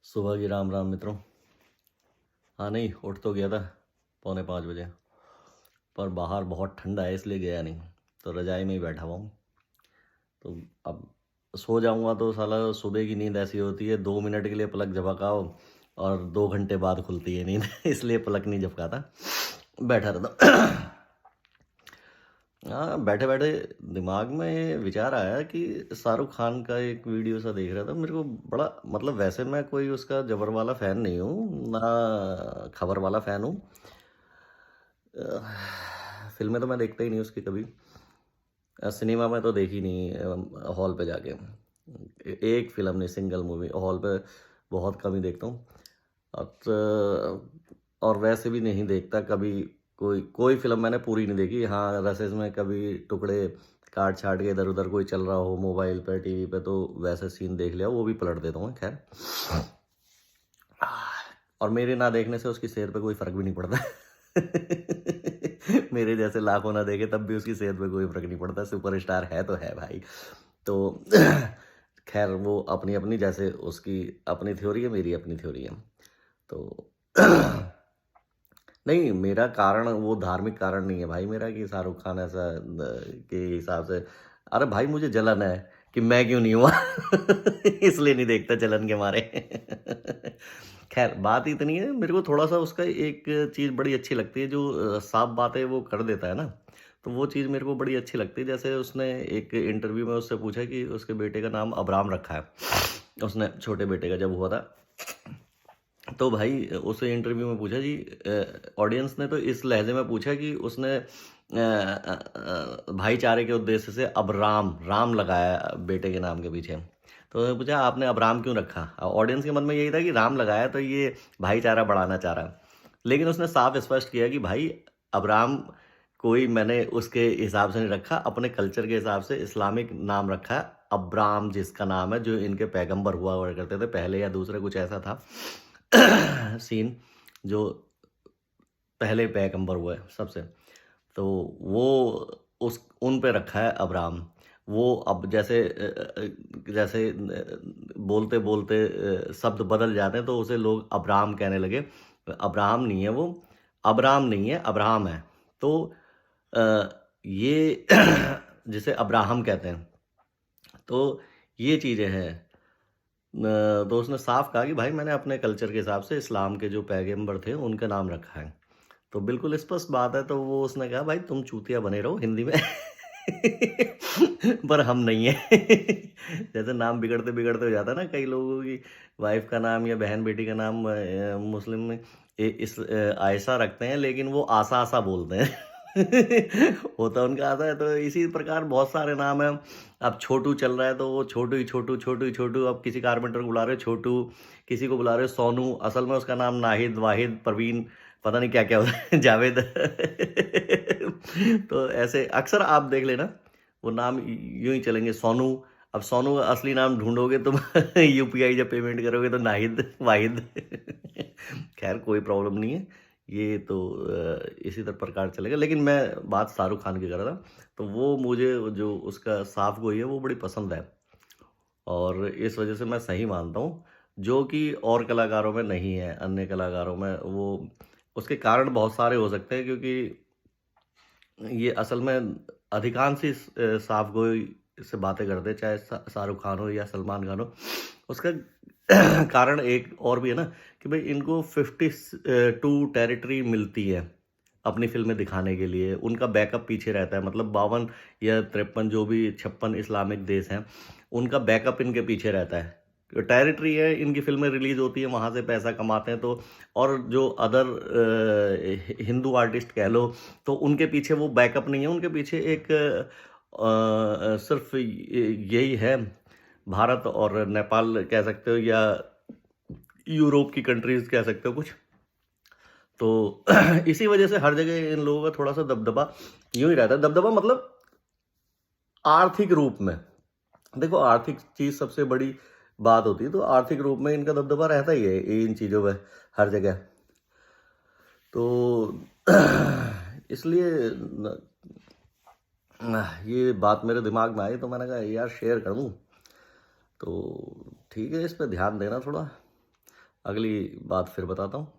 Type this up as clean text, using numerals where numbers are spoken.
सुबह की राम राम मित्रों। हाँ नहीं, उठ तो गया था 4:45 बजे, पर बाहर बहुत ठंडा है इसलिए गया नहीं। तो रजाई में ही बैठा हुआ हूँ। तो अब सो जाऊँगा तो साला सुबह की नींद ऐसी होती है, 2 मिनट के लिए पलक झपकाओ और 2 घंटे बाद खुलती है नींद। इसलिए पलक नहीं झपकाता, बैठा रहता। हाँ, बैठे बैठे दिमाग में ये विचार आया कि शाहरुख खान का एक वीडियो सा देख रहा था। मेरे को बड़ा, मतलब वैसे मैं कोई उसका जबर वाला फैन नहीं हूँ ना, खबर वाला फैन हूँ। फिल्में तो मैं देखता ही नहीं उसकी कभी। सिनेमा में तो देखी नहीं, हॉल पे जाके एक फिल्म नहीं, सिंगल मूवी हॉल पे बहुत कम ही देखता हूँ। और वैसे भी नहीं देखता कभी। कोई कोई फिल्म मैंने पूरी नहीं देखी। हाँ, रसेस में कभी टुकड़े काट छाट के इधर उधर कोई चल रहा हो मोबाइल पे टीवी पे, तो वैसे सीन देख लिया, वो भी पलट देता हूँ खैर। और मेरे ना देखने से उसकी सेहत पे कोई फर्क भी नहीं पड़ता। मेरे जैसे लाखों ना देखे तब भी उसकी सेहत पे कोई फर्क नहीं पड़ता। सुपरस्टार है तो है भाई। तो खैर वो अपनी अपनी, जैसे उसकी अपनी थ्योरी है, मेरी अपनी थ्योरी है। तो नहीं, मेरा कारण वो धार्मिक कारण नहीं है भाई मेरा कि शाहरुख खान ऐसा के हिसाब से। अरे भाई, मुझे जलन है कि मैं क्यों नहीं हुआ। इसलिए नहीं देखता जलन के मारे। खैर बात इतनी है, मेरे को थोड़ा सा उसका एक चीज़ बड़ी अच्छी लगती है, जो साफ बातें वो कर देता है ना। तो वो चीज़ मेरे को बड़ी अच्छी लगती है। जैसे उसने एक इंटरव्यू में उससे पूछा कि उसके बेटे का नाम अब्राम रखा है, उसने छोटे बेटे का जब हुआ था। तो भाई उसे इंटरव्यू में पूछा जी, ऑडियंस ने तो इस लहजे में पूछा कि उसने भाईचारे के उद्देश्य से अब राम राम लगाया बेटे के नाम के पीछे। तो उन्होंने पूछा आपने अब राम क्यों रखा। ऑडियंस के मन में यही था कि राम लगाया तो ये भाईचारा बढ़ाना चाह रहा है। लेकिन उसने साफ स्पष्ट किया कि भाई अब राम कोई मैंने उसके हिसाब से नहीं रखा, अपने कल्चर के हिसाब से इस्लामिक नाम रखा है। अब्राम जिसका नाम है, जो इनके पैगंबर हुआ करते थे पहले या दूसरे, कुछ ऐसा था। सीन जो पहले पैगंबर हुए सबसे, तो वो उस उन पे रखा है अब्राम। वो अब जैसे बोलते बोलते शब्द बदल जाते हैं तो उसे लोग अब्राम कहने लगे। अब्राहम नहीं है वो, अब्राम नहीं है, अब्राहम है। तो ये जिसे अब्राहम कहते हैं। तो ये चीज़ें हैं। तो उसने साफ कहा कि भाई मैंने अपने कल्चर के हिसाब से इस्लाम के जो पैगंबर थे उनका नाम रखा है। तो बिल्कुल स्पष्ट बात है। तो वो उसने कहा भाई तुम चूतिया बने रहो हिंदी में। पर हम नहीं है। जैसे नाम बिगड़ते बिगड़ते हो जाता है ना, कई लोगों की वाइफ का नाम या बहन बेटी का नाम मुस्लिम में आयशा रखते हैं, लेकिन वो आसा आसा बोलते हैं। होता उनका आता है। तो इसी प्रकार बहुत सारे नाम हैं। अब छोटू चल रहा है तो वो छोटू ही छोटू, छोटू ही छोटू। अब किसी कारपेंटर को बुला रहे हो छोटू, किसी को बुला रहे हो सोनू, असल में उसका नाम नाहिद, वाहिद, प्रवीण, पता नहीं क्या क्या होता है, जावेद। तो ऐसे अक्सर आप देख लेना, वो नाम यूं ही चलेंगे, सोनू। अब सोनू का असली नाम ढूंढोगे तुम, यूपीआई जब पेमेंट करोगे तो नाहिद, वाहिद। खैर कोई प्रॉब्लम नहीं है। ये तो इसी तरह प्रकार चलेगा। लेकिन मैं बात शाहरुख खान की कर रहा था। तो वो मुझे जो उसका साफ गोई है वो बड़ी पसंद है। और इस वजह से मैं सही मानता हूँ, जो कि और कलाकारों में नहीं है। अन्य कलाकारों में वो, उसके कारण बहुत सारे हो सकते हैं, क्योंकि ये असल में अधिकांश ही साफ गोई से बातें करते हैं, चाहे शाहरुख खान हो या सलमान खान हो। उसका कारण एक और भी है ना, कि भाई इनको 52 टेरिटरी मिलती है अपनी फिल्में दिखाने के लिए। उनका बैकअप पीछे रहता है, मतलब 52 या 53, जो भी 56 इस्लामिक देश हैं, उनका बैकअप इनके पीछे रहता है। टेरिटरी है, इनकी फिल्में रिलीज होती है, वहाँ से पैसा कमाते हैं। तो और जो अदर हिंदू आर्टिस्ट कह लो, तो उनके पीछे वो बैकअप नहीं है। उनके पीछे एक सिर्फ यही है, भारत और नेपाल कह सकते हो, या यूरोप की कंट्रीज कह सकते हो कुछ। तो इसी वजह से हर जगह इन लोगों का थोड़ा सा दबदबा यूं ही रहता है। दबदबा मतलब आर्थिक रूप में। देखो, आर्थिक चीज सबसे बड़ी बात होती है, तो आर्थिक रूप में इनका दबदबा रहता ही है इन चीजों पे हर जगह। तो इसलिए ये बात मेरे दिमाग में आई तो मैंने कहा यार शेयर कर दूं। तो ठीक है, इस पे ध्यान देना थोड़ा। अगली बात फिर बताता हूँ।